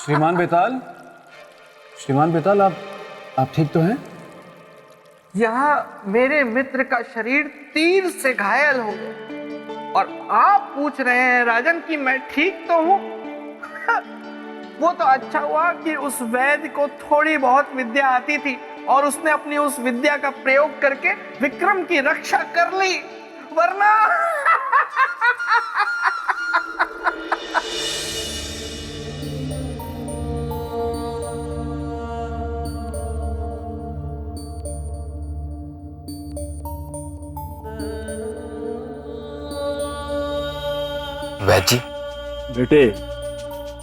श्रीमान बेताल, श्रीमान बेताल, आप ठीक तो हैं? यहाँ मेरे मित्र का शरीर तीर से घायल हो गया और आप पूछ रहे हैं राजन कि मैं ठीक तो हूँ? वो तो अच्छा हुआ कि उस वैद्य को थोड़ी बहुत विद्या आती थी और उसने अपनी उस विद्या का प्रयोग करके विक्रम की रक्षा कर ली, वरना वैद्य जी। बेटे,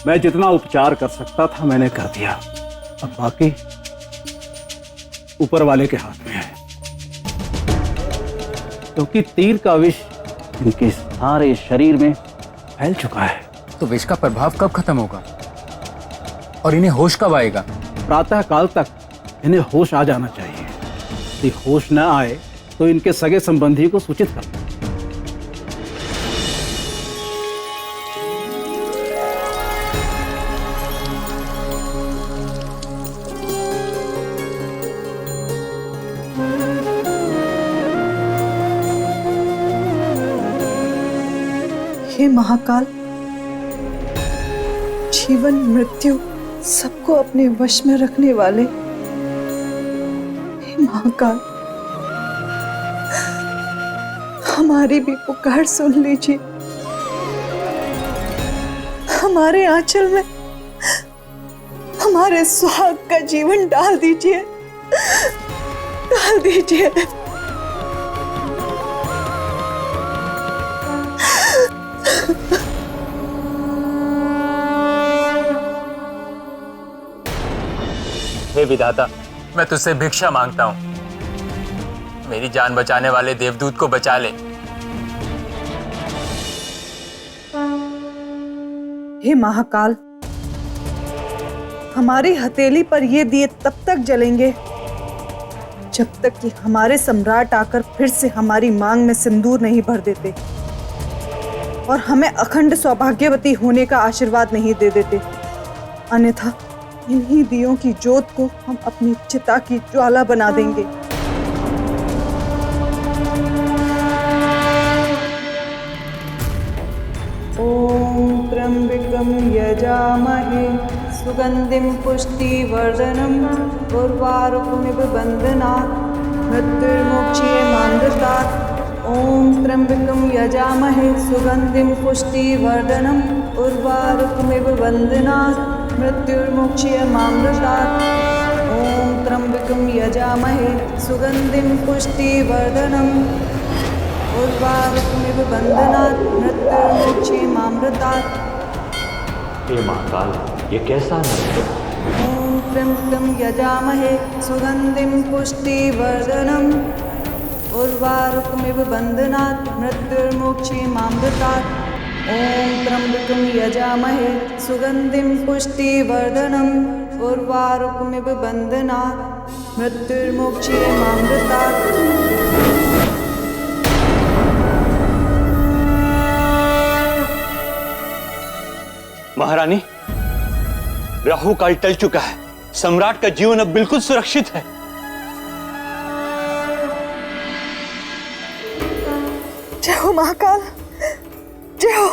मैं जितना उपचार कर सकता था मैंने कर दिया, अब बाकी ऊपर वाले के हाथ में है, क्योंकि तीर का विष इनके सारे शरीर में फैल चुका है। तो विष का प्रभाव कब खत्म होगा और इन्हें होश कब आएगा? प्रातः काल तक इन्हें होश आ जाना चाहिए। यदि होश न आए तो इनके सगे संबंधी को सूचित कर। हे महाकाल, जीवन मृत्यु सबको अपने वश में रखने वाले हे महाकाल, हमारी भी पुकार सुन लीजिए। हमारे आंचल में हमारे सुहाग का जीवन डाल दीजिए, डाल दीजिए। हे विधाता, मैं तुझसे भिक्षा मांगता हूँ, मेरी जान बचाने वाले देवदूत को बचा ले। हे महाकाल, हमारी हथेली पर ये दिए तब तक जलेंगे जब तक कि हमारे सम्राट आकर फिर से हमारी मांग में सिंदूर नहीं भर देते और हमें अखंड सौभाग्यवती होने का आशीर्वाद नहीं दे देते। अन्यथा इन्हीं दियों की ज्योत को हम अपनी चिता की ज्वाला बना देंगे। ओम त्र्यंबकं यजामहे सुगंधिं पुष्टिवर्धनम् उर्वारुकमिव बन्धनात् मृत्युर्मुक्षीयमामृतात्। ओम त्र्यंबकं यजामहे सुगंधिं पुष्टिवर्धनम् उर्वारुकमिव बन्धनात् मृत्युर्मुक्षीयमामृतात्। ओम त्र्यंबकं यजामहे सुगंधिं पुष्टिवर्धनम् उर्वारुकमिव बन्धनात् मृत्युर्मुक्षीयमामृतात्। हे महाकाल, ये कैसा नृत्य? ओम त्र्यंबकं यजामहे सुगंधिं पुष्टिवर्धनम् उर्वारुकमिव बन्धनात् मृत्युर्मुक्षीयमामृतात्। ओम त्र्यंबकं यजामहे सुगंधिं पुष्टिवर्धनम् उर्वारुकमिव बन्धनात् मृत्युर्मुक्षीयमामृतात्। महारानी, राहु काल टल चुका है, सम्राट का जीवन अब बिल्कुल सुरक्षित है। जय हो महाकाल, जय हो।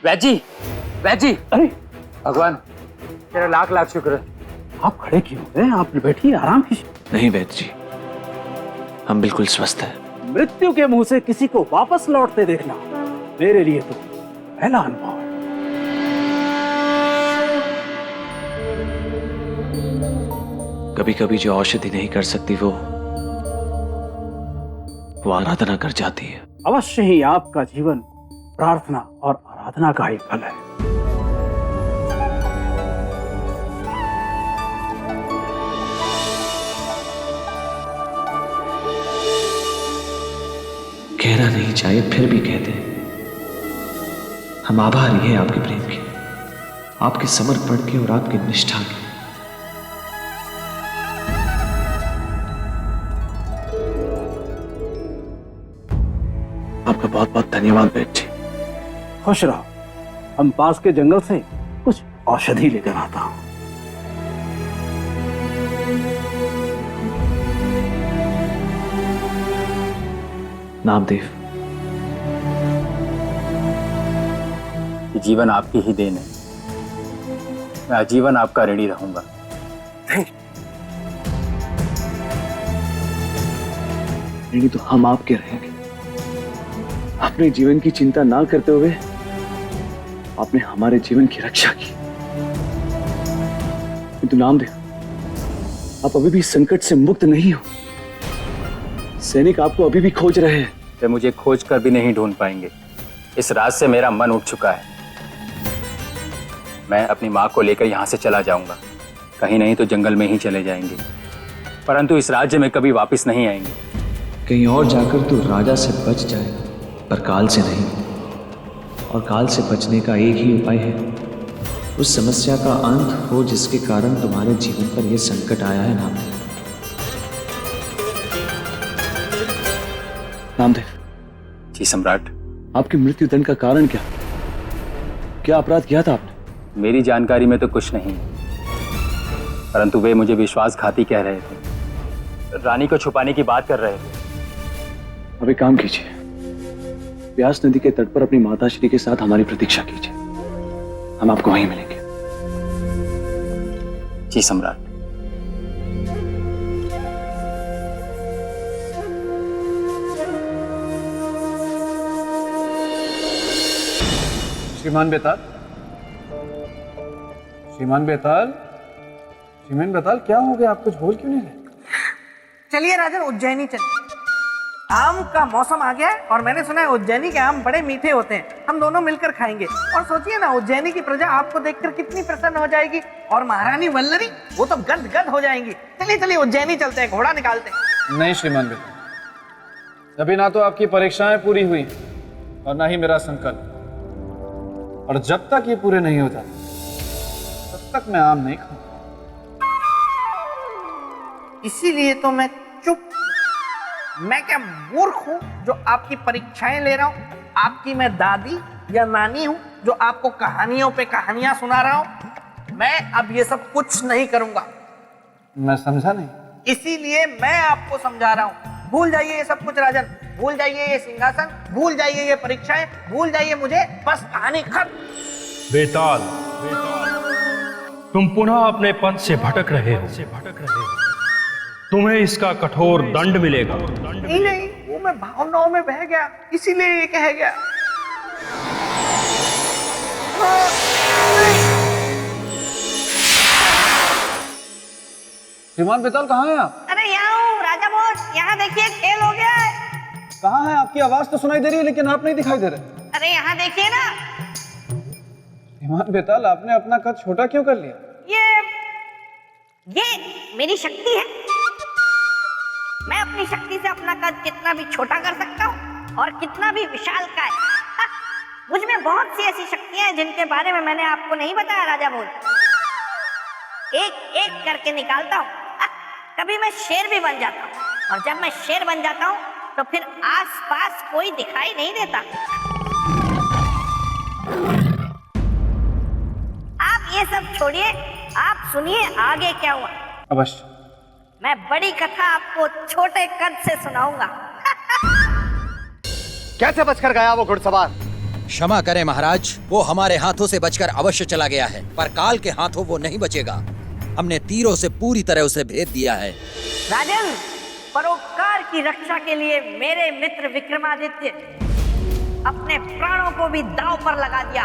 वैद्य जी, वैद्य जी, अरे भगवान तेरा लाख लाख शुक्र है। आप खड़े क्यों हैं? आप बैठिए, आराम कीजिए। नहीं वैद्य जी, हम बिल्कुल स्वस्थ हैं। मृत्यु के मुंह से किसी को वापस लौटते देखना मेरे लिए तो पहला अनुभव है। कभी कभी जो औषधि नहीं कर सकती वो आराधना कर जाती है। अवश्य ही आपका जीवन प्रार्थना और आराधना का ही फल है। कहना नहीं चाहिए फिर भी कहते हैं, हम आभारी हैं आपके प्रेम के, आपके समर्पण के और आपकी निष्ठा के। आपका बहुत बहुत धन्यवाद बेट जी। खुश रहो, हम पास के जंगल से कुछ औषधि लेकर आता हूं। नामदेव, ये जीवन आपकी ही देन है। मैं आजीवन आपका ऋणी रहूंगा। नहीं तो हम आपके रहेंगे। अपने जीवन की चिंता ना करते हुए आपने हमारे जीवन की रक्षा की। किंतु नामदेव, आप अभी भी इस संकट से मुक्त नहीं हो। सैनिक आपको अभी भी खोज रहे हैं। वे मुझे खोज कर भी नहीं ढूंढ पाएंगे। इस रात से मेरा मन उठ चुका है। मैं अपनी माँ को लेकर यहाँ से चला जाऊंगा। कहीं नहीं तो जंगल में ही चले जाएंगे, परंतु इस राज्य में कभी वापस नहीं आएंगे। कहीं और जाकर तू राजा से बच जाएगा, पर काल से नहीं। और काल से बचने का एक ही उपाय है, उस समस्या का अंत हो जिसके कारण तुम्हारे जीवन पर यह संकट आया है। नामदेव, नामदेव। जी सम्राट। आपकी मृत्यु दंड का कारण क्या? क्या अपराध किया था आपने? मेरी जानकारी में तो कुछ नहीं, परंतु वे मुझे विश्वासघाती कह रहे थे। रानी को छुपाने की बात कर रहे थे। अब एक काम कीजिए, व्यास नदी के तट पर अपनी माताश्री के साथ हमारी प्रतीक्षा कीजिए। हम आपको वहीं मिलेंगे। जी सम्राट। श्रीमान बेताल, श्रीमान बेताल, श्रीमान बेताल, क्या हो गया? आप कुछ बोल क्यों नहीं रहे? चलिए राजन, उज्जैनी चलिए। आम का मौसम आ गया है और मैंने सुना है उज्जैनी के आम बड़े मीठे होते हैं। हम दोनों मिलकर खाएंगे। और सोचिए ना, उज्जैनी की प्रजा आपको देखकर कितनी प्रसन्न हो जाएगी, और महारानी वल्लरी वो तो गद गद हो जाएंगी। चलिए चलिए उज्जैनी चलते हैं, घोड़ा निकालते हैं। नहीं श्रीमान बेताल, अभी ना तो आपकी परीक्षाएं पूरी हुई और ना ही मेरा संकल्प। और जब तक ये पूरे नहीं हो जाते तब तक मैं आम नहीं खाऊंगा। इसीलिए तो मैं चुप। मैं क्या मूर्ख हूं जो आपकी परीक्षाएं ले रहा हूं? आपकी मैं दादी या नानी हूं जो आपको कहानियों पे कहानियां सुना रहा हूं? मैं अब ये सब कुछ नहीं करूंगा। मैं समझा नहीं। इसीलिए मैं आपको समझा रहा हूं। भूल जाइए ये सब कुछ राजन, भूल जाइए ये सिंहासन, भूल जाइए ये परीक्षाएं, भूल जाइए मुझे, बस कहानी खत्म। बेताल, तुम पुनः अपने पद से भटक रहे हो। तुम्हें इसका कठोर दंड मिलेगा। नहीं नहीं, वो मैं भावनाओं में बह गया, इसीलिए ये कह गया। श्रीमान बेताल, कहाँ हैं आप? अरे यहाँ हूँ राजा भोज, यहाँ देखिए खेल हो गया है। कहाँ हैं? आपकी आवाज तो सुनाई दे रही है लेकिन आप नहीं दिखाई दे रहे। अरे यहाँ देखिए ना। श्रीमान बेताल, आपने अपना कद छोटा क्यों कर लिया? ये मेरी शक्ति है। मैं अपनी शक्ति से अपना कद कितना भी छोटा कर सकता हूँ और कितना भी विशालकाय। मुझ में बहुत सी ऐसी शक्तियां हैं जिनके बारे में मैंने आपको नहीं बताया राजा भोज। एक एक करके निकालता हूँ। कभी मैं शेर भी बन जाता हूँ, और जब मैं शेर बन जाता हूँ तो फिर आसपास कोई दिखाई नहीं देता। आप ये सब छोड़िए, आप सुनिए आगे क्या हुआ। अवश्य। मैं बड़ी कथा आपको छोटे कद से सुनाऊंगा। कैसे बचकर गया वो घुड़सवार? क्षमा करें महाराज, वो हमारे हाथों से बचकर अवश्य चला गया है, पर काल के हाथों वो नहीं बचेगा। हमने तीरों से पूरी तरह उसे भेद दिया है। राजन, परोपकार की रक्षा के लिए मेरे मित्र विक्रमादित्य अपने प्राणों को भी दांव पर लगा दिया,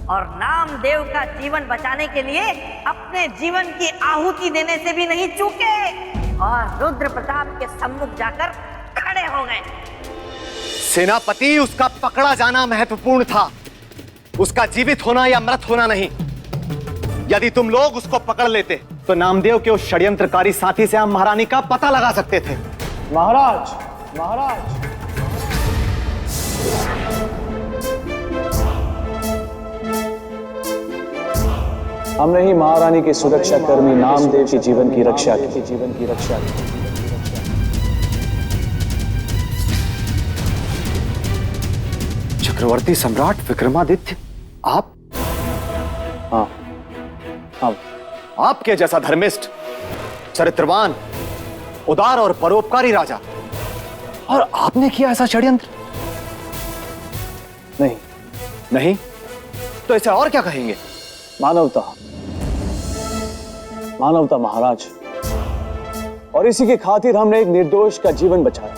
और नामदेव का जीवन बचाने के लिए अपने जीवन की आहुति देने से भी नहीं चूके, और रुद्र प्रताप के सम्मुख जाकर खड़े हो गए। सेनापति, उसका पकड़ा जाना महत्वपूर्ण था, उसका जीवित होना या मृत होना नहीं। यदि तुम लोग उसको पकड़ लेते तो नामदेव के उस षड्यंत्रकारी साथी से हम महारानी का पता लगा सकते थे। महाराज, महाराज, हमने ही महारानी के सुरक्षा कर्मी नामदेव के जीवन की रक्षा की। चक्रवर्ती सम्राट विक्रमादित्य, आप? हाँ, आपके जैसा धर्मिष्ठ, चरित्रवान, उदार और परोपकारी राजा, और आपने किया ऐसा षड्यंत्र? नहीं, तो इसे और क्या कहेंगे? मानवता महाराज, और इसी की खातिर हमने एक निर्दोष का जीवन बचाया,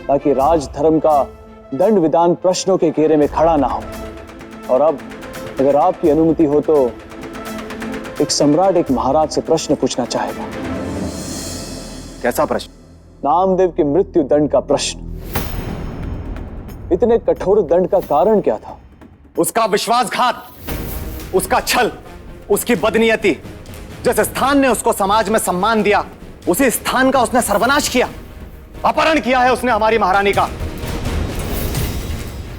ताकि राज धर्म का दंड विधान प्रश्नों के घेरे में खड़ा ना हो। और अब अगर आपकी अनुमति हो तो एक सम्राट एक महाराज से प्रश्न पूछना चाहेगा। कैसा प्रश्न? नामदेव के मृत्यु दंड का प्रश्न। इतने कठोर दंड का कारण क्या था? उसका विश्वासघात, उसका छल, उसकी बदनीयति। जिस स्थान ने उसको समाज में सम्मान दिया, उसी स्थान का उसने सर्वनाश किया। अपहरण किया है उसने हमारी महारानी का,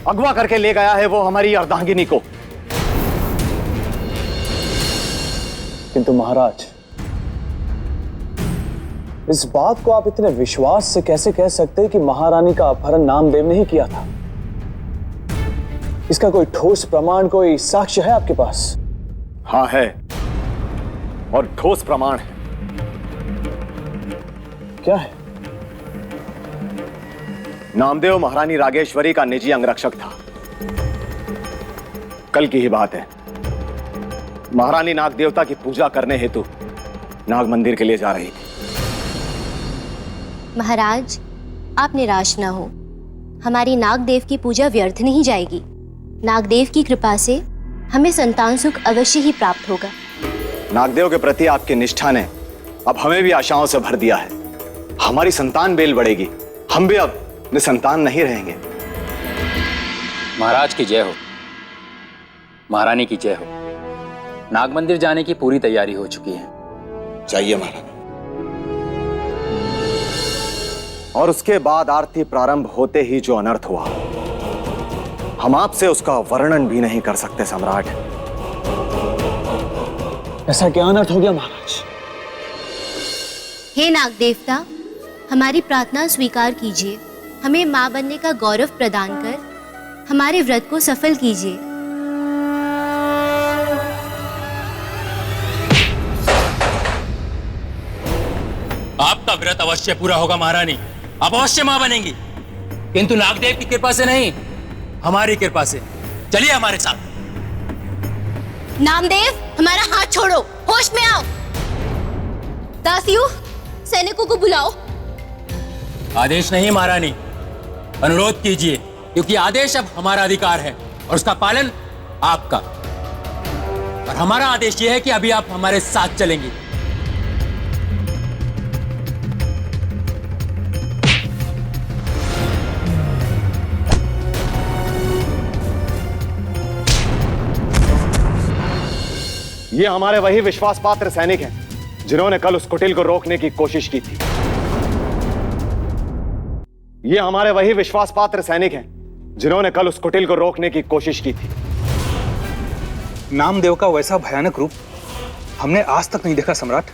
अगवा करके ले गया है वो हमारी अर्धांगिनी को। किंतु महाराज, इस बात को आप इतने विश्वास से कैसे कह सकते हैं कि महारानी का अपहरण नामदेव ने ही किया था? इसका कोई ठोस प्रमाण, कोई साक्ष्य है आपके पास? हाँ है, और ठोस प्रमाण है। क्या है? नामदेव महारानी रागेश्वरी का निजी अंगरक्षक था। कल की ही बात है, महारानी नाग देवता की पूजा करने हेतु नाग मंदिर के लिए जा रही थी। महाराज, आप निराश ना हो, हमारी नागदेव की पूजा व्यर्थ नहीं जाएगी। नागदेव की कृपा से हमें संतान सुख अवश्य ही प्राप्त होगा। नागदेव के प्रति आपकी निष्ठा ने अब हमें भी आशाओं से भर दिया है। हमारी संतान बेल बढ़ेगी, हम भी अब निसंतान नहीं रहेंगे। महाराज की जय हो, महारानी की जय हो। नाग मंदिर जाने की पूरी तैयारी हो चुकी है। चाहिए महारानी। और उसके बाद आरती प्रारंभ होते ही जो अनर्थ हुआ, हम आपसे उसका वर्णन भी नहीं कर सकते सम्राट। ऐसा क्या अनर्थ हो गया महाराज? हे नाग देवता, हमारी प्रार्थना स्वीकार कीजिए। हमें मां बनने का गौरव प्रदान कर हमारे व्रत को सफल कीजिए। आपका व्रत अवश्य पूरा होगा महारानी, आप अवश्य मां बनेंगी, किंतु नागदेव की कृपा से नहीं, हमारी कृपा से। चलिए हमारे साथ। नामदेव, हमारा हाथ छोड़ो, होश में आओ। दासियों, सैनिकों को बुलाओ। आदेश नहीं महारानी, अनुरोध कीजिए, क्योंकि आदेश अब हमारा अधिकार है और उसका पालन आपका। और हमारा आदेश यह है कि अभी आप हमारे साथ चलेंगी। ये हमारे वही विश्वास पात्र सैनिक हैं जिन्होंने कल उस कुटिल को रोकने की कोशिश की थी। ये हमारे वही विश्वास पात्र सैनिक हैं जिन्होंने कल उस कुटिल को रोकने की कोशिश की थी। नामदेव का वैसा भयानक रूप हमने आज तक नहीं देखा सम्राट।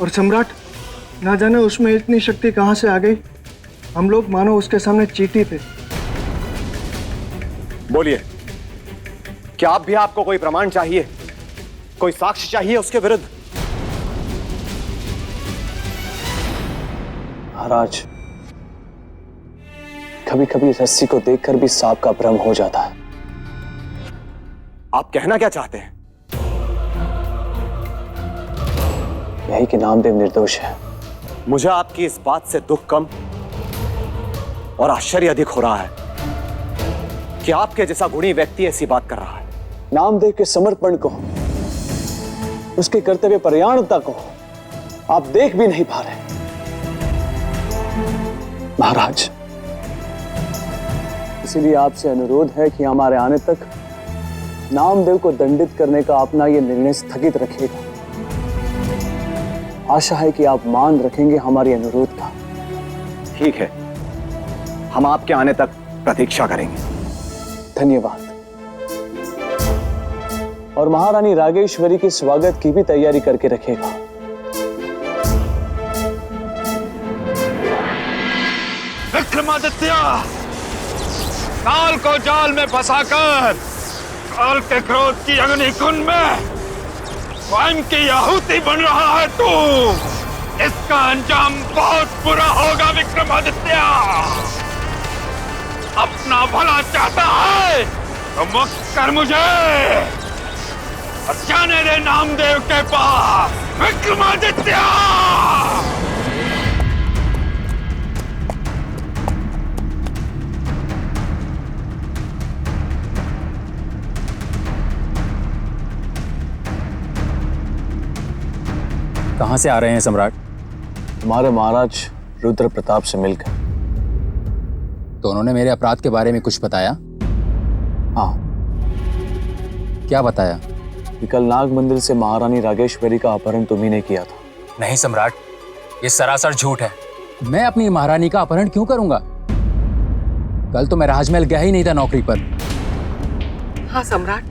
और सम्राट, ना जाने उसमें इतनी शक्ति कहां से आ गई। हम लोग मानो उसके सामने चींटी थे। बोलिए, क्या आप भी आपको कोई प्रमाण चाहिए, कोई साक्ष्य चाहिए उसके विरुद्ध? महाराज, कभी कभी रस्सी को देखकर भी सांप का भ्रम हो जाता है। आप कहना क्या चाहते हैं? यही कि नामदेव निर्दोष है। मुझे आपकी इस बात से दुख कम और आश्चर्य अधिक हो रहा है कि आपके जैसा गुणी व्यक्ति ऐसी बात कर रहा है। नामदेव के समर्पण को, उसके कर्तव्य परायणता को आप देख भी नहीं पा रहे। महाराज, इसीलिए आपसे अनुरोध है कि हमारे आने तक नामदेव को दंडित करने का अपना यह निर्णय स्थगित रखिएगा। आशा है कि आप मान रखेंगे हमारी अनुरोध का। ठीक है, हम आपके आने तक प्रतीक्षा करेंगे। धन्यवाद। और महारानी रागेश्वरी के स्वागत की भी तैयारी करके रखेगा। विक्रमादित्य, काल को जाल में फंसाकर काल के क्रोध की अग्नि कुंड में स्वयं की आहुति बन रहा है तू। इसका अंजाम बहुत बुरा होगा विक्रमादित्य। अपना भला चाहता है तो मुक्त कर मुझे और जाने दे नामदेव के पास विक्रमादित्य। कहां से आ रहे हैं सम्राट? हमारे महाराज रुद्र प्रताप से मिलकर। तो उन्होंने मेरे अपराध के बारे में कुछ बताया? हाँ। क्या बताया? कि कल नाग मंदिर से महारानी रागेश्वरी का अपहरण तुम्ही ने किया था। नहीं सम्राट, ये सरासर झूठ है। मैं अपनी महारानी का अपहरण क्यों करूंगा? कल तो मैं राजमहल गया ही नहीं था नौकरी पर। हाँ सम्राट,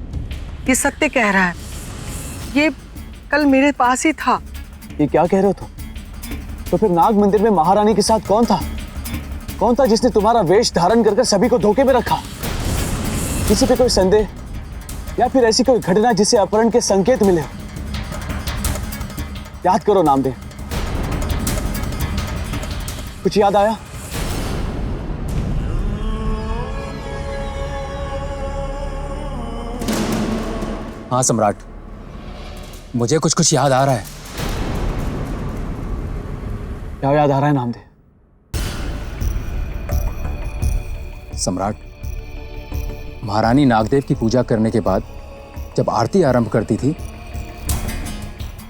ये सत्य कह रहा है। ये कल मेरे पास ही था। ये क्या कह रहे हो तुम? तो फिर नाग मंदिर में महारानी के साथ कौन था? कौन था जिसने तुम्हारा वेश धारण कर सभी को धोखे में रखा? किसी पे कोई संदेह या फिर ऐसी कोई घटना जिससे अपहरण के संकेत मिले? याद करो नामदेव, कुछ याद आया? हाँ सम्राट, मुझे कुछ कुछ याद आ रहा है। क्या याद आ रहा है नामदेव? सम्राट, महारानी नागदेव की पूजा करने के बाद जब आरती आरंभ करती थी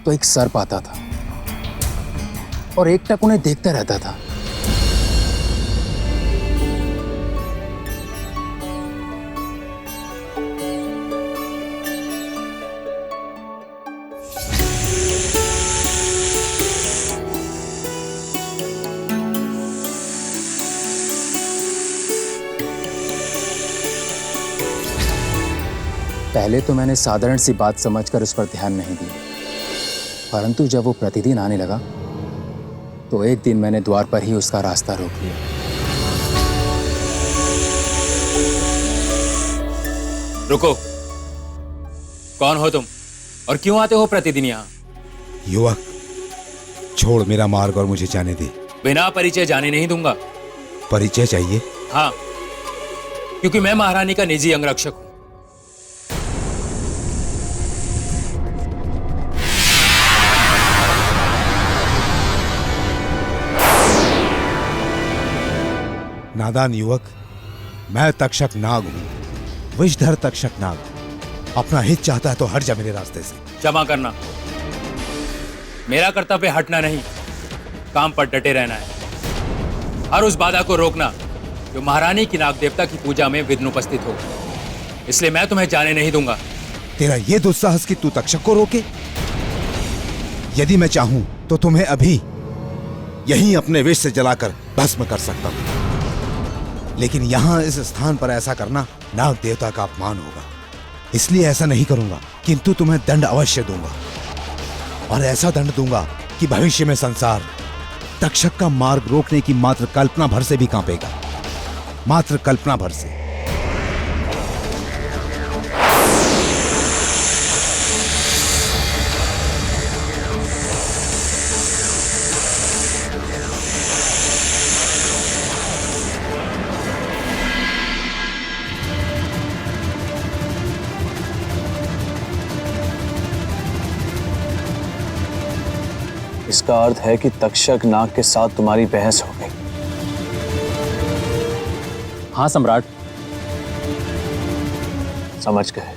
तो एक सर्प आता था और एकटक उन्हें देखता रहता था। पहले तो मैंने साधारण सी बात समझकर उस पर ध्यान नहीं दिया, परंतु जब वो प्रतिदिन आने लगा तो एक दिन मैंने द्वार पर ही उसका रास्ता रोक लिया। रुको, कौन हो तुम और क्यों आते हो प्रतिदिन यहाँ? युवक, छोड़ मेरा मार्ग और मुझे जाने दे। बिना परिचय जाने नहीं दूंगा। परिचय चाहिए? हाँ, क्योंकि मैं महारानी का निजी अंगरक्षक हूं। नादान युवक, मैं तक्षक नाग हूं, विषधर तक्षक नाग। अपना हित चाहता है तो हट जा मेरे रास्ते से। क्षमा करना, मेरा कर्तव्य हटना नहीं, काम पर डटे रहना है और उस बाधा को रोकना जो महारानी की नाग देवता की पूजा में विघ्न उपस्थित हो। इसलिए मैं तुम्हें जाने नहीं दूंगा। तेरा ये दुस्साहस कि तू तक्षक को रोके? यदि मैं चाहूं तो तुम्हें अभी यहीं अपने विष से जलाकर भस्म कर सकता हूं, लेकिन यहां इस स्थान पर ऐसा करना नाग देवता का अपमान होगा। इसलिए ऐसा नहीं करूंगा, किंतु तुम्हें दंड अवश्य दूंगा, और ऐसा दंड दूंगा कि भविष्य में संसार तक्षक का मार्ग रोकने की मात्र कल्पना भर से भी कांपेगा। मात्र कल्पना भर से। इसका अर्थ है कि तक्षक नाग के साथ तुम्हारी बहस हो गई। हाँ सम्राट, समझ गए।